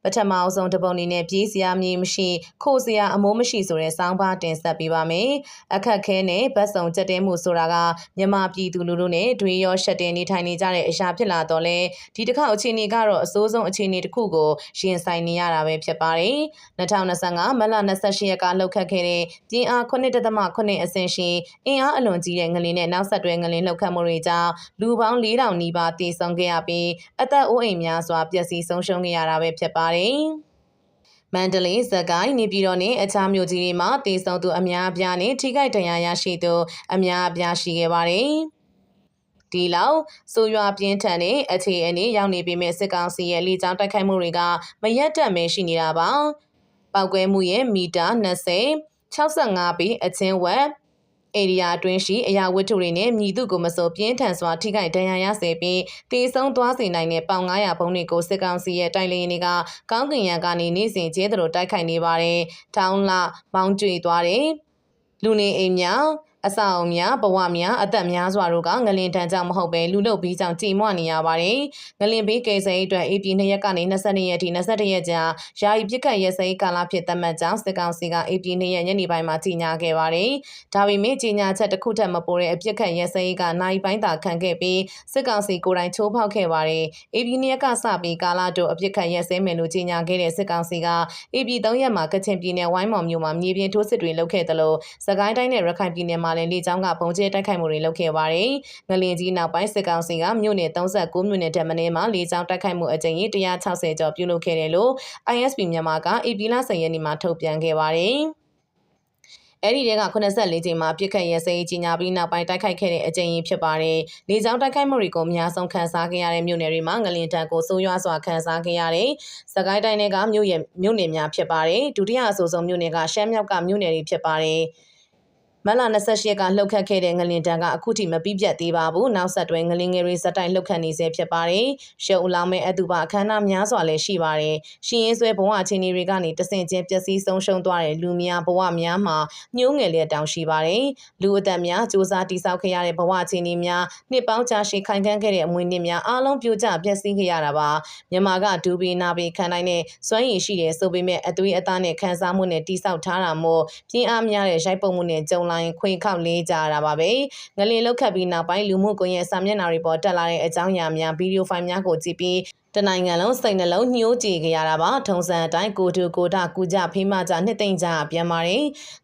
ပထမအောင်ဆုံးတပုံအနေနဲ့ပြေးစရာမြေမရှိခိုစရာအမိုးမရှိဆိုတဲ့စောင်းပါတင်ဆက်ပေးပါမယ်။အခက်ခဲနဲ့ဗတ်စုံကြက်တဲမှုဆိုတာကမြန်မာပြည်သူလူထုနဲ့တွေရောရှက်တင်နေထိုင်နေကြတဲ့အရာဖြစ်လာတော့လဲဒီတစ်ခါအခြေအနေကတော့အစိုးဆုံးအခြေအနေတစ်ခုကိုရင်ဆိုင်နေရတာပဲဖြစ်ပါတယ်။2025မတ်လ28ရက်ကလှုပ်ခတ်ခဲ့တဲ့ပြင်းအား9.8အဆင့်ရှိအင်အားအလွန်ကြီးတဲ့ငလင်နဲ့နောက်ဆက်တွဲငလင်လှုပ်ခတ်မှုတွေကြောင့်လူပေါင်း4000နီးပါးတည်ဆုံခဲ့ရပြီးအသက်အိုးအိမ်များစွာပျက်စီးဆုံးရှုံးခဲ့ရတာပဲဖြစ်ပါတယ်။မန္တလေး၊စကိုင်း၊နေပြည်တော်နဲ့အခြားမြို့ကြီးတွေမှာတည်ဆုံသူအများအပြားနဲ့ထိခိုက်ဒဏ်ရာရရှိသူအများအပြားရှိခဲ့ပါတယ်။ဒီလောက်ဆိုရွာပြင်းထန်တဲ့အခြေအနေရောက်နေပေမဲ့စစ်ကောင်စီရဲ့လေကြောင်းတိုက်ခိုက်မှုတွေကမရက်တက်မဲရှိနေတာပါ။ပောက်ကွဲမှုရဲ့မီတာ20 65ပေအချင်းဝက်ဧရိယာအတွင်းရှိအရာဝတ္ထုတွေနဲ့မြည်သူကိုမစိုးပြင်းထန်စွာထိခိုက်ဒဏ်ရာရစေပြီးတေဆုံးသွားစေနိုင်တဲ့ပေါင်900ဘုံတွေကိုစစ်ကောင်စီရဲ့တိုက်လေယာဉ်တွေကကောင်းကင်ယံကနေနေ့စဉ်ကျဲသလိုတိုက်ခိုက်နေပါတယ်။ထောင်းလမောင်းကျွေသွားတဲ့လူနေအိမ်များအဆောင်များဘဝများအသက်များစွာတို့ကငလင်တန်းကြောင့်မဟုတ်ပဲလူလုတ်ပြီးကြောင့်ကြေမွနေရပါတယ်။ငလင်ဘေးကယ်ဆယ်ရေးအတွက်AP 2ရက်ကနေ22ရက်ထိ22ရက်ကြာယာယီပြစ်ခတ်ရက်စဲကာလဖြစ်သတ်မှတ်ကြောင်းစစ်ကောင်စီကAP 2ရက်ညနေပိုင်းမှာကြီးညာခဲ့ပါတယ်။ဒါပေမဲ့ကြီးညာချက်တစ်ခုထက်မပိုတဲ့အပြစ်ခတ်ရက်စဲရေးကနိုင်ပိုင်းသာခံခဲ့ပြီးစစ်ကောင်စီကိုယ်တိုင်ချိုးဖောက်ခဲ့ပါတယ်။ AP 2ရက်ကစပြီးကာလတို့အပြစ်ခတ်ရက်စဲမယ်လို့ကြီးညာခဲ့တဲ့စစ်ကောင်စီကAP 3ရက်မှာကချင်ပြည်နယ်ဝိုင်းမော်မြို့မှာမြေပြင်ထိုးစစ်တွေလုပ်ခဲ့တယ်လို့စကိုင်းတိုင်းနဲ့ရခိုင်ပြည်နယ်မှာလည်းလေကြောင်းကပုံကျဲတိုက်ခိုက်မှုတွေလုပ်ခဲ့ပါတယ်။ငလင်ကြီးနောက်ပိုင်းစစ်ကောင်စီကမြို့နယ်39မြို့နယ်တက်မင်းမှာလေကြောင်းတိုက်ခိုက်မှုအကြိမ်ကြီး160ကျော်ပြုလုပ်ခဲ့တယ်လို့ ISP မြန်မာကဧပြီလ10ရက်နေ့မှာထုတ်ပြန်ခဲ့ပါတယ်။အဲ့ဒီတဲက84ချိန်မှာပြစ်ခတ်ရဲစဲကြီးညာပြီးနောက်ပိုင်းတိုက်ခိုက်ခဲ့တဲ့အကြိမ်ကြီးဖြစ်ပါတယ်။လေကြောင်းတိုက်ခိုက်မှုတွေကိုအများဆုံးခန်းစားခဲ့ရတဲ့မြို့နယ်တွေမှာငလင်တန်းကိုဆိုးရွားစွာခန်းစားခဲ့ရတဲ့စကိုင်းတိုင်းကမြို့နယ်များဖြစ်ပါတယ်။ဒုတိယအဆိုးဆုံးမြို့နယ်ကရှမ်းမြောက်ကမြို့နယ်တွေဖြစ်ပါတယ်။မလ28ရက်ကလှုပ်ခတ်ခဲ့တဲ့ငလင်တန်းကအခုထိမပြီးပြတ်သေးပါဘူး။နောက်ဆက်တွဲငလင်ငယ်တွေစက်တိုင်လှုပ်ခတ်နေစေဖြစ်ပါတယ်။ရုပ်အလောင်းမဲ့အတူပါအခမ်းအနားများစွာလည်းရှိပါတယ်။ရှင်ရင်ဆွဲဘဝအခြေအနေတွေကနေတဆင့်ချင်းပျက်စီးဆုံးရှုံးသွားတဲ့လူများဘဝများမှာညှိုးငယ်လျက်တောင်ရှိပါတယ်။လူအသက်များစူးစမ်းတိဆောက်ခဲ့ရတဲ့ဘဝအခြေအနေများနှစ်ပေါင်းကြာရှည်ခိုင်ခန့်ခဲ့တဲ့အမွေနှစ်များအားလုံးပြိုကျပျက်စီးခဲ့ရတာပါ။မြန်မာကဒူဘီနာဘီခံနိုင်တဲ့စွမ်းရည်ရှိတဲ့ဆိုပေမဲ့အသွေးအသားနဲ့ခံစားမှုနဲ့တိဆောက်ထားတာမို့ပြင်းအားများတဲ့ရိုက်ပုတ်မှုနဲ့ကြုံလာရင်ခွေခောက်လေးကြတာပါပဲငလင်လောက်ခတ်ပြီးနောက်ပိုင်းလူမှုကွန်ရက်စာမျက်နှာတွေပေါ်တက်လာတဲ့အကြောင်းအရာများဗီဒီယိုဖိုင်များကိုကြည့်ပြီးတနိုင်ငံလုံးစိတ်နှလုံးညှိုးကြည့်ကြရတာပါထုံစံအတိုင်းကိုတူကိုတာကူကြဖေးမကြနှစ်သိမ့်ကြပြန်ပါတယ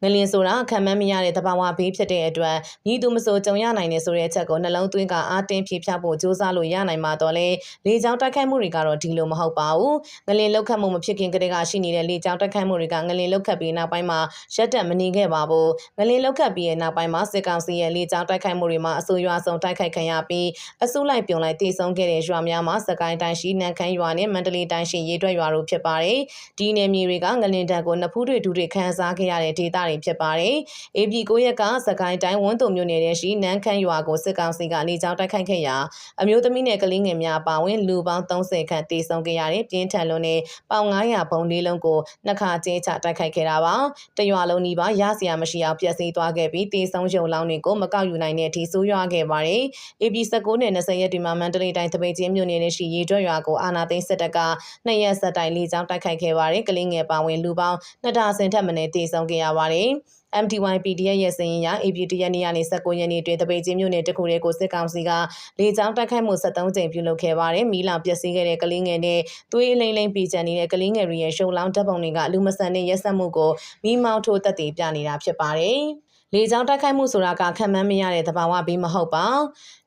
်ငလင်ဆိုတာခံမှန်းမရတဲ့တဘာဝဘေးဖြစ်တဲ့အတွက်မြည်သူမစိုးကြုံရနိုင်တဲ့ဆိုတဲ့အချက်ကိုနှလုံးသွင်းကအားတင်းဖြေဖြတ်ဖို့စ조사လို့ရနိုင်မှာတော့လေလေကြောင်းတိုက်ခိုက်မှုတွေကတော့ဒီလိုမဟုတ်ပါဘူးငလင်လောက်ခတ်မှုမဖြစ်ခင်ကတည်းကရှိနေတဲ့လေကြောင်းတိုက်ခိုက်မှုတွေကငလင်လောက်ခတ်ပြီးနောက်ပိုင်းမှာရက်တက်မနေခဲ့ပါဘူးငလင်လောက်ခတ်ပြီးရဲ့နောက်ပိုင်းမှာစစ်ကောင်စီရဲ့လေကြောင်းတိုက်ခိုက်မှုတွေမှာအဆိုးရွားဆုံးတိုက်ခိုက်ခံရပြီးအစုလိုက်ပြုံလိုက်တည်ဆုံခဲ့တဲ့ရွာများမှာစကိုင်းတိုင်းရှိနန်းခမ်းရွာနဲ့မန္တလေးတိုင်းရှိရေတွက်ရွာတို့ဖြစ်ပါတယ်။ဒီနယ်မြေတွေကငလင်တန်းကိုနဖူးတွေဒူတွေခန်းစားခဲ့ရတဲ့ဒေသတွေဖြစ်ပါတယ်။ AP 9ရက်ကစကိုင်းတိုင်းဝန်းတုံမြို့နယ်ရဲ့ရှိနန်းခမ်းရွာကိုစစ်ကောင်စီကလေကြောင်းတိုက်ခိုက်ခဲ့ရာအမျိုးသမီးနဲ့ကလေးငယ်များပါဝင်လူပေါင်း30ခန့်တည်ဆုံခဲ့ရတဲ့ပြင်းထန်လွန်းတဲ့ပေါင်900ဘုံလေးလုံးကိုနှစ်ခါကျဲချတိုက်ခိုက်ခဲ့တာပါ။တရွာလုံးနီးပါးရစရာမရှိအောင်ပျက်စီးသွားခဲ့ပြီးတည်ဆုံရုံလောင်းတွေကိုမကောက်ယူနိုင်တဲ့အထိဆိုးရွားခဲ့ပါတယ်။ AP 19နဲ့20ရက်ဒီမှာမန္တလေးတိုင်းတပိတ်ချင်းမြို့နယ်နဲ့ရှိရေတွက်ရွာကိုအာနာသိန်းစစ်တပ်က2ရက်ဆက်တိုင်လေကြောင်းတိုက်ခိုက်ခဲ့ပါတယ်။ကလေးငယ်ပါဝင်လူပေါင်း2ဆင်ထက်မနည်းတည်ဆုံခဲ့ရပါတယ်။ MTYPDF ရဲ့စည်ရင်ရ AP 1ရက်နေ့ကနေ19ရက်နေ့တွင်တပိတ်ချင်းမြို့နယ်တစ်ခုတည်းကိုစစ်ကောင်စီကလေကြောင်းတိုက်ခိုက်မှု73ကြိမ်ပြုလုပ်ခဲ့ပါတယ်။မီးလောင်ပျက်စီးခဲ့တဲ့ကလေးငယ်နဲ့သွေးလိမ့်လိမ့်ပြီးကျန်နေတဲ့ကလေးငယ်တွေရဲ့ရှုံလောင်းတပ်ပုံတွေကလူမဆန်တဲ့ရက်စက်မှုကိုမီးမောင်းထိုးသက်သေပြနေတာဖြစ်ပါတယ်။လေကြောင်းတိုက်ခိုက်မှုဆိုတာကခံမှန်းမရတဲ့သဘာဝဘေးမဟုတ်ပါ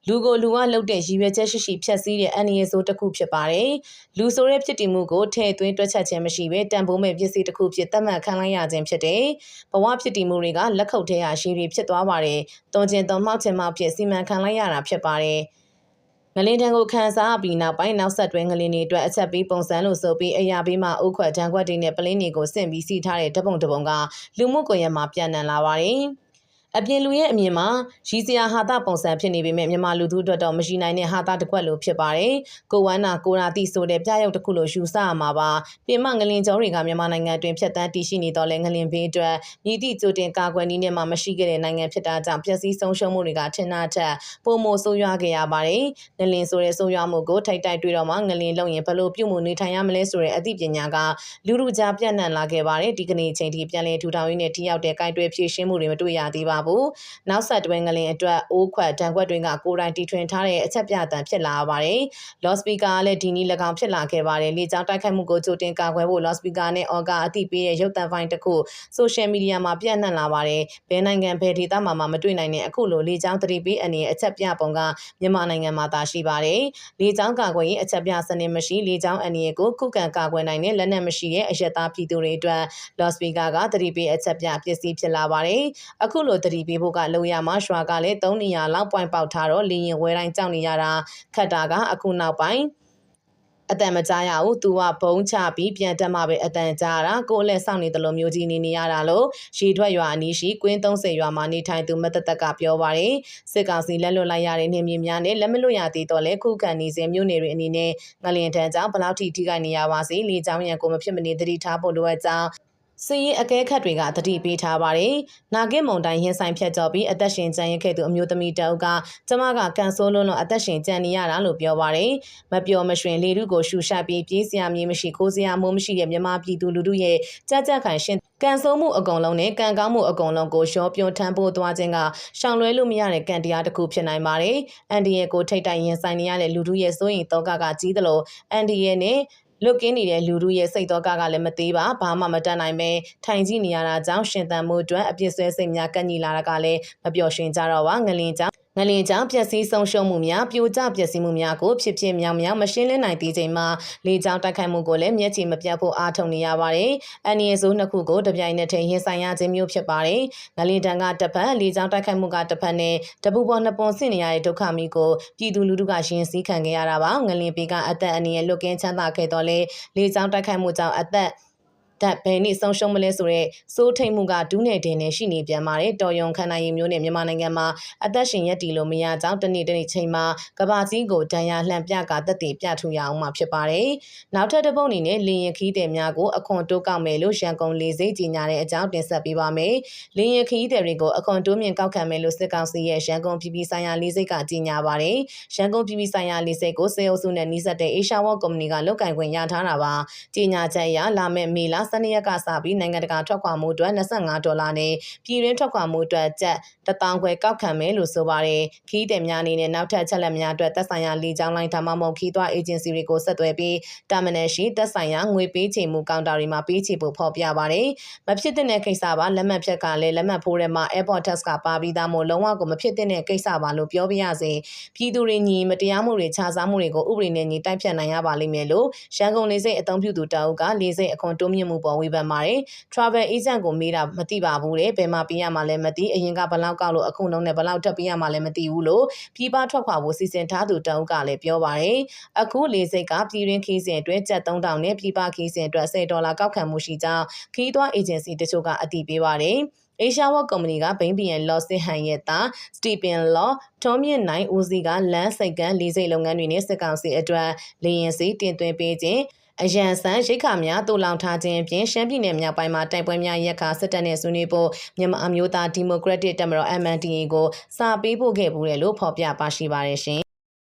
လူကိုလူကလှုပ်တဲ့ရည်ရွယ်ချက်ရှိရှိဖြတ်စည်းတဲ့အန္တရာယ်ဆိုးတစ်ခုဖြစ်ပါတယ်လူဆိုတဲ့ဖြစ်တည်မှုကိုထည့်သွင်းတွက်ချက်ခြင်းမရှိဘဲတန်ဖိုးမဲ့ပစ္စည်းတစ်ခုဖြစ်သတ်မှတ်ခံလိုက်ရခြင်းဖြစ်တယ်ဘဝဖြစ်တည်မှုတွေကလက်ခုပ်ထဲရရှိပြီးဖြစ်သွားပါတယ်တွန်ကျင်သွန်မှောက်ခြင်းမှဖြစ်စီမံခံလိုက်ရတာဖြစ်ပါတယ်ငလင်တန်းကိုခန်းစားပြီးနောက်ပိုင်းနောက်ဆက်တွဲငလင်တွေအတွက်အချက်ပေးပုံစံလို့ဆိုပြီးအရာပေးမှာအုတ်ခွက်တန်းခွက်တွေနဲ့ပလင်းတွေကိုဆင့်ပြီးစီထားတဲ့ဓပုံကလူမှုကွန်ရက်မှာပြန့်နှံ့လာပါတယ် အပြင်လူရဲ့အမြင်မှာရီစရာဟာတာပုံစံဖြစ်နေပေမဲ့မြန်မာလူထုအတွက်တော့မရှိနိုင်တဲ့ဟာတာတစ်ခွက်လိုဖြစ်ပါတယ်။ကိုဝမ်းနာကိုရာတိဆိုတဲ့ပြရုပ်တစ်ခုလိုယူဆရမှာပါ။ပြင်မငလင်ကျော်တွေကမြန်မာနိုင်ငံအတွင်းဖြတ်တန်းတည်ရှိနေတော့လဲငလင်ဘေးအတွက်မြည်သည့်ကြိုတင်ကာကွယ်နည်းနဲ့မှမရှိခဲ့တဲ့နိုင်ငံဖြစ်တာကြောင့်ပျက်စီးဆုံးရှုံးမှုတွေကထင်သာထက်ပိုမိုဆိုးရွားခဲ့ရပါတယ်။ငလင်ဆိုတဲ့ဆိုးရွားမှုကိုထိုက်တိုက်တွေ့တော့မှငလင်လုံရင်ဘလို့ပြုမှုနေထိုင်ရမလဲဆိုတဲ့အသိပညာကလူလူကြားပြန့်နှံ့လာခဲ့ပါတယ်။ဒီကနေ့အချိန်ထိပြန်လည်ထူထောင်ရင်းနဲ့ထိရောက်တဲ့ကိုင်တွယ်ဖြည့်ရှင်းမှုတွေမတွေ့ရသေးပါဘူး။နောက်ဆက်တွဲငလင်အတွက်အိုးခွက်တံခွက်တွေကကိုယ်တိုင်တီထွင်ထားတဲ့အချက်ပြတံဖြစ်လာပါတယ်။ လော့စပီကာကလည်းဒီနည်း၎င်းဖြစ်လာခဲ့ပါတယ်။လေကြောင်းတိုက်ခိုက်မှုကိုကြိုတင်ကာကွယ်ဖို့လော့စပီကာနဲ့အော်ကအသိပေးတဲ့ရုပ်သံဖိုင်တစ်ခုဆိုရှယ်မီဒီယာမှာပြန့်နှံ့လာပါတယ်။ဘယ်နိုင်ငံဘယ်ဒေသမှာမတွေ့နိုင်တဲ့အခုလိုလေကြောင်းသတိပေးအနေနဲ့အချက်ပြပုံကမြန်မာနိုင်ငံမှာသာရှိပါတယ်။လေကြောင်းကာကွယ်ရေးအချက်ပြစနစ်မရှိလေကြောင်းအနေနဲ့ကိုခုခံကာကွယ်နိုင်တဲ့လက်နက်မရှိတဲ့အရက်သားပြည်သူတွေအတွက်လော့စပီကာကသတိပေးအချက်ပြပစ္စည်းဖြစ်လာပါတယ်။အခုလိုသတိပေးဖို့ကလုံရမှာရွာကလည်း3နေရာလောက်ပွိုင်ပေါက်ထားတော့လေရင်ဝဲတိုင်းကြောက်နေရတာခတ်တာကအခုနောက်ပိုင်းအတန်မကြားရဘူးသူကဘုံချပြီးပြန်တက်မှပဲအတန်ကြားတာကိုယ်လည်းစောင့်နေတယ်လို့မျိုးကြီးနေရတာလို့ရေထွက်ရွာအနီးရှိကွင်း30ရွာမှာနေထိုင်သူမတတက်ကပြောပါတယ်စစ်ကောင်စီလက်လွတ်လိုက်ရတဲ့နေမြေများနဲ့လက်မလွတ်ရသေးတော့လဲခုခံနေစဉ်မျိုးနေတွေအနေနဲ့ငလျင်ထန်ကြောင့်ဘလောက်ထိထိခိုက်နေရပါစေလေကြောင်းရန်ကိုမဖြစ်မနေသတိထားဖို့လိုအပ်ကြောင်းစီရင်အကဲခတ်တွေကတတိပေးထားပါတယ်။နာဂစ်မုံတိုင်းရင်ဆိုင်ဖြတ်ကျော်ပြီးအသက်ရှင်ကျန်ရခဲ့သူအမျိုးသမီးတအုပ်ကကျမကကန်ဆိုးလုံးလုံးအသက်ရှင်ကျန်နေရတာလို့ပြောပါတယ်။မပျော်မရွှင်လေထုကိုရှူရှိုက်ပြီးပြေးစရာမြေမရှိခိုးစရာမိုးမရှိတဲ့မြန်မာပြည်သူလူထုရဲ့ကြကြခိုင်ရှင်ကန်ဆိုးမှုအကုန်လုံးနဲ့ကန်ကောင်းမှုအကုန်လုံးကိုရောပြုံထမ်းဖို့သွားခြင်းကရှောင်လွဲလို့မရတဲ့ကံတရားတစ်ခုဖြစ်နိုင်ပါတယ်။အန်ဒီရဲ့ကိုထိတ်တိုင်ရင်ဆိုင်နေရတဲ့လူထုရဲ့စိုးရိမ်သောကကြီးသလိုအန်ဒီရဲ့နဲ့လွတ်ကင်းနေတဲ့လူတို့ရဲ့စိတ်တော်ကလည်းမသေးပါဘာမှမတတ်နိုင်ပဲထိုင်ကြည့်နေရတာကြောင့်ရှင်သန်မှုအတွက်အပြစ်ဆွဲစိတ်များကန့်ညီလာတာကလည်းမပျော်ရွှင်ကြတော့ပါငလင်ကြောင့်ပျက်စီးဆုံးရှုံးမှုများပြိုကျပျက်စီးမှုများကိုဖြစ်ဖြစ်မြောင်မြောင်မရှင်းလင်းနိုင်သေးချိန်မှာလေကြောင်းတိုက်ခိုက်မှုကိုလည်းမျက်ခြေမပြတ်ဖို့အားထုတ်နေရပါတယ်။အန်နီယေဆိုးနှစ်ခုကိုတပြိုင်နက်တည်းရင်ဆိုင်ရခြင်းမျိုးဖြစ်ပါတယ်။ငလင်တန်ကတစ်ဖက်လေကြောင်းတိုက်ခိုက်မှုကတစ်ဖက်နဲ့တပူပေါ်နှစ်ပုံဆင့်နေရတဲ့ဒုက္ခမျိုးကိုပြည်သူလူထုကရင်စည်းခံခဲ့ရတာပါ။ငလင်ပေကအသက်အန္တရာယ်လွတ်ကင်းချမ်းသာခဲ့တော့လေလေကြောင်းတိုက်ခိုက်မှုကြောင့်အသက်that ဘယ်နည်းဆုံးရှုံးမလဲဆိုတဲ့စိုးထိတ်မှုကဒူးနယ်တင်နေရှိနေပြန်ပါတယ်တော်ယုံခန္ဓာရည်မျိုးနဲ့မြန်မာနိုင်ငံမှာအသက်ရှင်ရက်တည်လို့မရကြောင်းတနေ့ချိန်မှာကဘာကြီးကိုဒဏ်ရာလှန်ပြကသက်တည်ပြထူရအောင်မှာဖြစ်ပါတယ်နောက်ထပ်တစ်ပုတ်အနေနဲ့လင်းရင်ခီးတဲ့များကိုအခွန်တိုးကောက်မယ်လို့ရန်ကုန်လေဆိပ်ကြီးညာတဲ့အကြောင်းတင်ဆက်ပေးပါမယ်လင်းရင်ခီးတဲ့တွေကိုအခွန်တိုးမြင့်ကောက်ခံမယ်လို့စစ်ကောင်စီရဲ့ရန်ကုန်ပြည်ပြည်ဆိုင်ရာလေဆိပ်ကကြီးညာပါတယ်ရန်ကုန်ပြည်ပြည်ဆိုင်ရာလေဆိပ်ကိုစေအုပ်စုနဲ့နှိစက်တဲ့ Asia World Company ကလုတ်ကင်ခွင့်ရထားတာပါကြီးညာချက်အရလာမယ့်မေလ12ရက်ကစပြီးနိုင်ငံတကာထွက်ခွာမှုအတွက်$25နဲ့ပြည်တွင်းထွက်ခွာမှုအတွက်ကျပ်1000ခွဲကောက်ခံမယ်လို့ဆိုပါတယ်ခီးတဲ့များအနေနဲ့နောက်ထပ်ချက်လက်များအတွက်သက်ဆိုင်ရာလေကြောင်းလိုင်းဒါမှမဟုတ်ခီးသွွားအေဂျင်စီတွေကိုဆက်သွယ်ပြီးတာမနယ်ရှိသက်ဆိုင်ရာငွေပေးချေမှုကောင်တာတွေမှာပေးချေဖို့ဖော်ပြပါတယ်မဖြစ်တဲ့ကိစ္စပါလက်မှတ်ဖြတ်ကလည်းလက်မှတ်ဖိုးထဲမှာ Airport Tax ကပါပြီးသားမို့လုံးဝကိုမဖြစ်တဲ့ကိစ္စပါလို့ပြောပြရစေပြည်သူတွေညီမတရားမှုတွေခြားစားမှုတွေကိုဥပဒေနဲ့ညီတိုက်ဖြတ်နိုင်ရပါလိမ့်မယ်လို့ရန်ကုန်လေဆိပ်အသုံးပြုသူတအုပ်ကလေဆိပ်အခွန်တိုးမြင့်မှုပေါ်ဝေဖန်ပါတယ် Travel Agent ကိုမေးတာမသိပါဘူးတဲ့ဘယ်မှာပေးရမှာလဲမသိအရင်ကဘလောက်ကောက်လို့အခုလုံးနဲ့ဘလောက်ထပ်ပေးရမှာလဲမသိဘူးလို့ပြည်ပထွက်ခွာဖို့စီစဉ်ထားသူတအုပ်ကလည်းပြောပါတယ်အခုလေဆိပ်ကပြည်တွင်းခီးစဉ်အတွက်ကျပ်3000နဲ့ပြည်ပခီးစဉ်အတွက်$10ကောက်ခံမှုရှိကြောင်းခီးသွွားအေဂျင်စီတချို့ကအတည်ပြုပါတယ်Asia World Company ကဘိန်းဘီယန်လော့စစ်ဟန်ရဲ့သားစတီပင်လော့ထုံးမြင့်နိုင်ဦးစီးကလမ်းစိတ်ကန်းလေးစိတ်လုပ်ငန်းတွေနဲ့စစ်ကောင်စီအတွက်လေရင်စီတင်သွင်းပေးခြင်းအရန်ဆန်ရိတ်ခါများတူလောင်ထားခြင်းအပြင်ရှမ်းပြည်နယ်မြောက်ပိုင်းမှာတိုက်ပွဲများရက်ခါစစ်တပ်နဲ့ဆွေးနွေးဖို့မြန်မာအမျိုးသားဒီမိုကရက်တစ်တပ်မတော် MNDAA ကိုစာပေးပို့ခဲ့ဘူးတယ်လို့ဖော်ပြပါရှိပါတယ်ရှင်